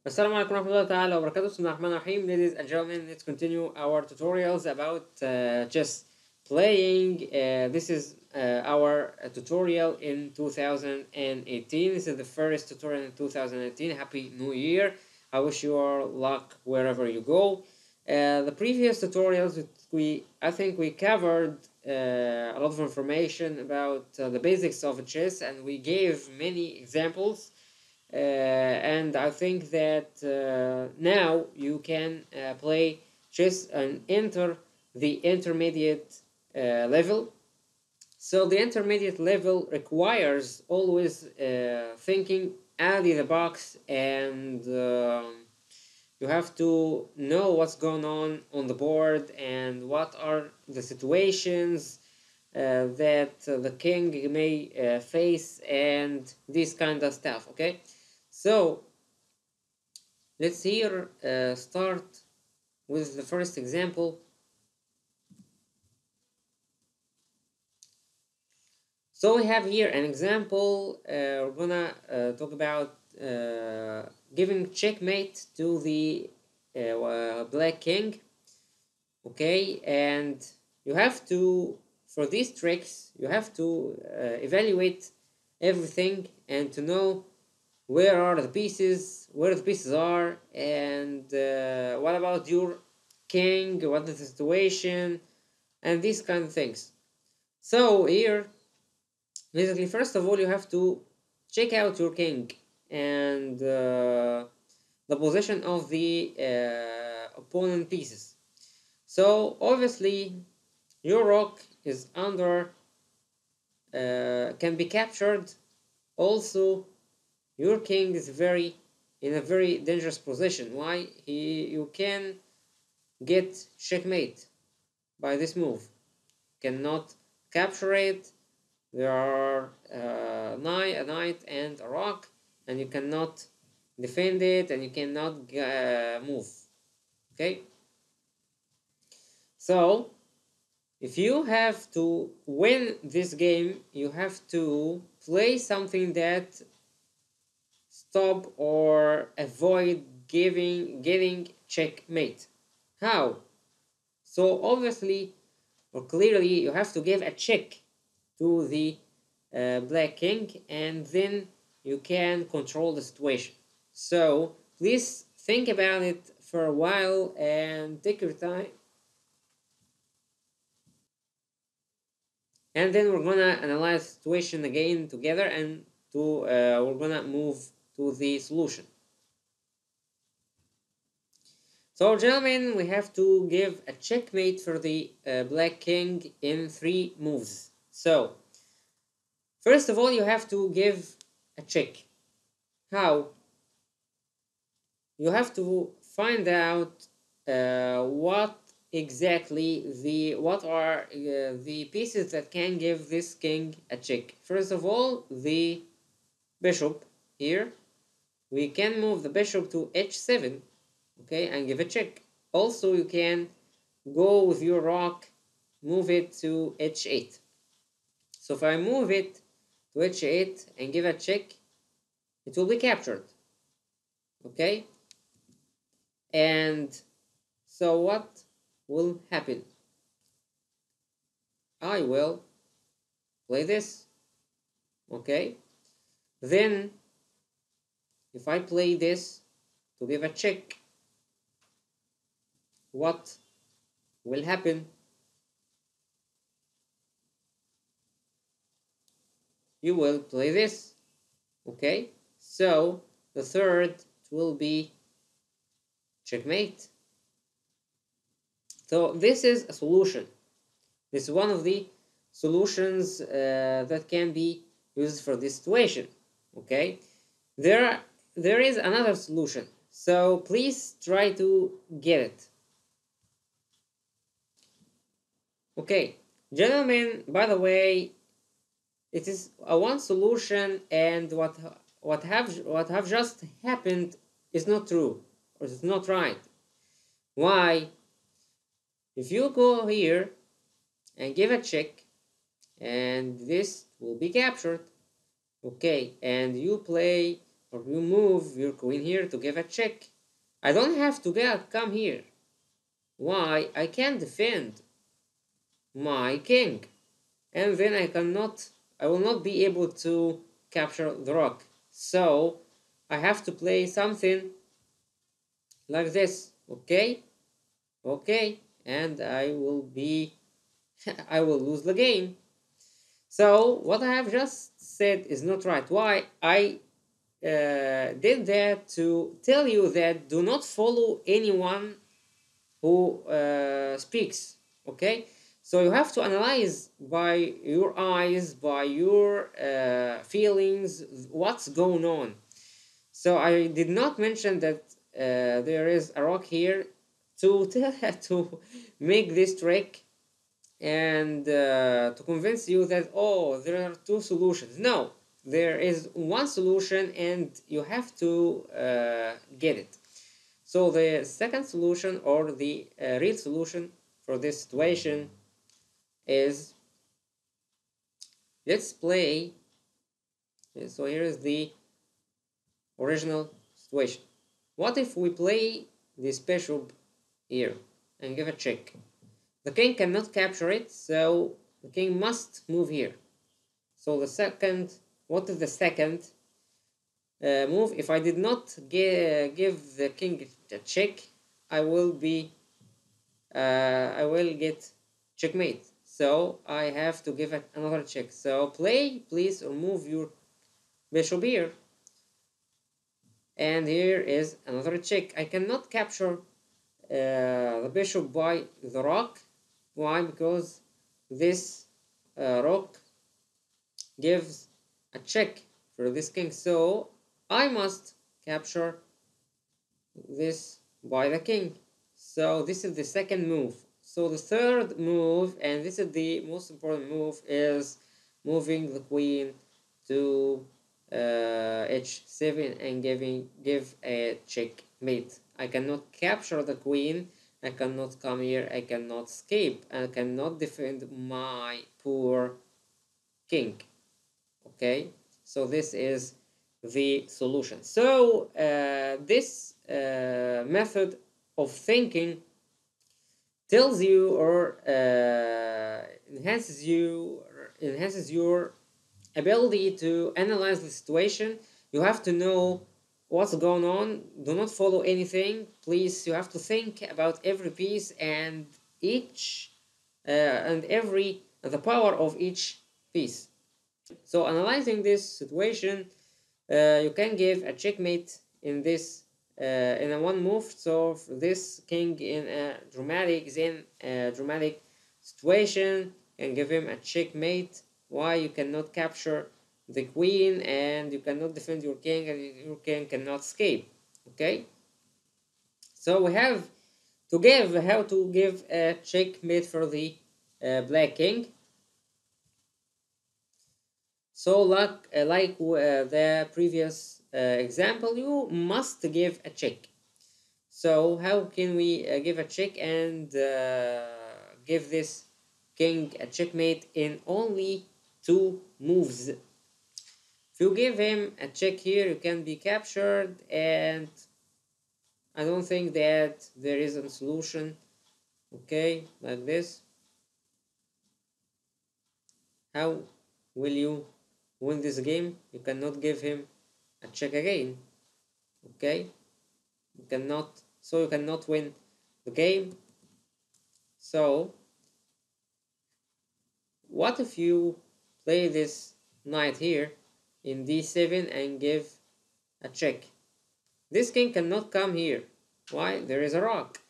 Assalamu alaikum warahmatullahi ta'ala wa barakatuh. Bismillahir Rahmanir Rahim. Ladies and gentlemen, let's continue our tutorials about chess playing. This is our tutorial in 2018. This is the first tutorial in 2018. Happy New Year. I wish you all luck wherever you go. The previous tutorials, I think we covered a lot of information about the basics of chess, and we gave many examples. And I think that now you can play chess and enter the intermediate level. So the intermediate level requires always thinking out of the box, and you have to know what's going on the board and what are the situations that the king may face and this kind of stuff. Okay, so let's here start with the first example. So we have here an example. We're gonna talk about giving checkmate to the black king. Okay, and you have to, for these tricks, you have to evaluate everything and to know where the pieces are, and what about your king, what is the situation, and these kind of things. So here, basically, first of all, you have to check out your king and the position of the opponent pieces. So obviously, your rook is under, can be captured. Also, your king is in a very dangerous position. Why? You can get checkmate by this move. Cannot capture it. There are a knight and a rock, and you cannot defend it, and you cannot move. Okay. So if you have to win this game, you have to play something that stop or avoid getting checkmate. How? So obviously or clearly you have to give a check to the black king, and then you can control the situation. So please think about it for a while and take your time, and then we're gonna analyze the situation again together, and we're gonna move to the solution. So gentlemen, we have to give a checkmate for the black king in 3 moves. So first of all, you have to give a check. How? You have to find out what exactly what are the pieces that can give this king a check. First of all, the bishop here. We can move the bishop to h7, okay, and give a check. Also, you can go with your rock, move it to h8. So if I move it to h8 and give a check, it will be captured. Okay, and so what will happen? I will play this. Okay, then if I play this to give a check, what will happen? You will play this. Okay, so the third will be checkmate. So this is a solution. This is one of the solutions that can be used for this situation. Okay, there is another solution. So please try to get it. Okay, gentlemen. By the way, it is a one solution, and what have just happened is not true, or it's not right. Why? If you go here and give a check, and this will be captured, okay, and you play or you move your queen here to give a check. I don't have to come here. Why? I can defend my king, and then I will not be able to capture the rook. So I have to play something like this, okay? Okay, and I will be, I will lose the game. So what I have just said is not right. Why? I did that to tell you that do not follow anyone who speaks, okay? So you have to analyze by your eyes, by your feelings, what's going on. So I did not mention that there is a rock here to to make this trick and to convince you that, oh, there are two solutions. No, there is one solution and you have to get it. So the second solution, or the real solution for this situation, is, let's play. So here is the original situation. What if we play this bishop here and give a check? The king cannot capture it, so the king must move here. So the second, what is the second move? If I did not give the king a check, I will get checkmate. So I have to give it another check. So play, please, or move your bishop here. And here is another check. I cannot capture the bishop by the rook. Why? Because this rook gives a check for this king. So I must capture this by the king. So this is the second move. So the third move, and this is the most important move, is moving the queen to h7 and give a checkmate. I cannot capture the queen. I cannot come here. I cannot escape. I cannot defend my poor king. Okay, so this is the solution. So this method of thinking tells you, or enhances your ability to analyze the situation. You have to know what's going on. Do not follow anything, please. You have to think about every piece and each and every the power of each piece. So analyzing this situation, you can give a checkmate in this in a one move. So this king in a dramatic situation, can give him a checkmate. Why? You cannot capture the queen and you cannot defend your king, and your king cannot escape. Okay, so we have to give how to give a checkmate for the black king. So like the previous example, you must give a check. So how can we give a check and give this king a checkmate in only two moves? If you give him a check here, you can be captured, and I don't think that there is a solution. Okay, like this. How will you win this game? You cannot give him a check again. Okay, you cannot win the game. So what if you play this knight here in d7 and give a check? This king cannot come here. Why? There is a rock,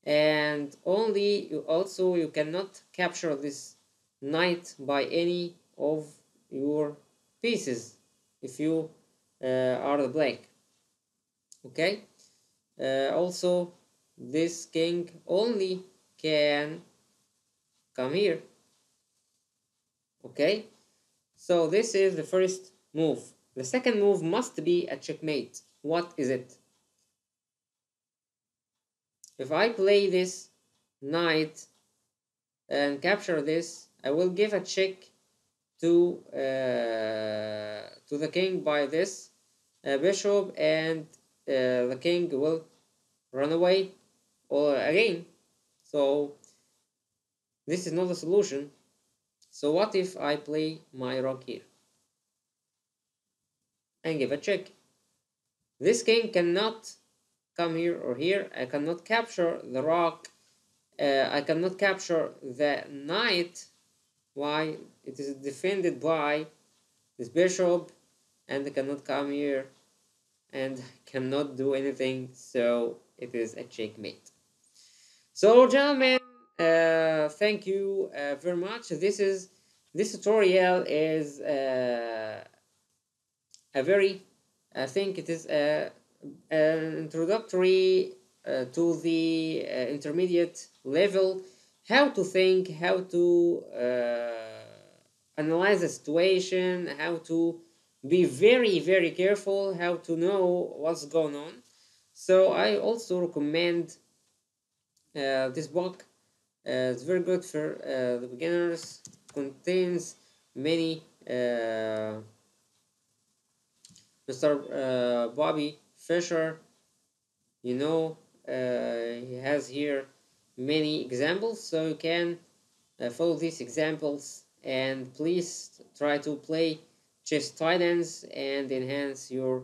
and you cannot capture this knight by any of your pieces if you are the black. Okay, also this king only can come here. Okay, so this is the first move. The second move must be a checkmate. What is it? If I play this knight and capture this, I will give a check to the king by this. bishop, and the king will run away or again. So this is not a solution. So what if I play my rook here and give a check? This king cannot come here or here. I cannot capture the rock. I cannot capture the knight. Why? It is defended by this bishop, and I cannot come here and cannot do anything. So it is a checkmate. So, gentlemen, thank you very much. This tutorial is a very, I think it is an introductory to the intermediate level, how to think, how to analyze the situation, how to be very, very careful, how to know what's going on. So I also recommend this book. It's very good for the beginners. Contains many Mr. Bobby Fischer. You know, he has here many examples, so you can follow these examples and please try to play chess titans and enhance your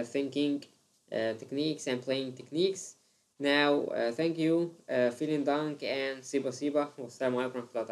thinking techniques and playing techniques. Now, thank you, vielen Dank, and Siba Siba. Wassalamu alaikum warahmatullahi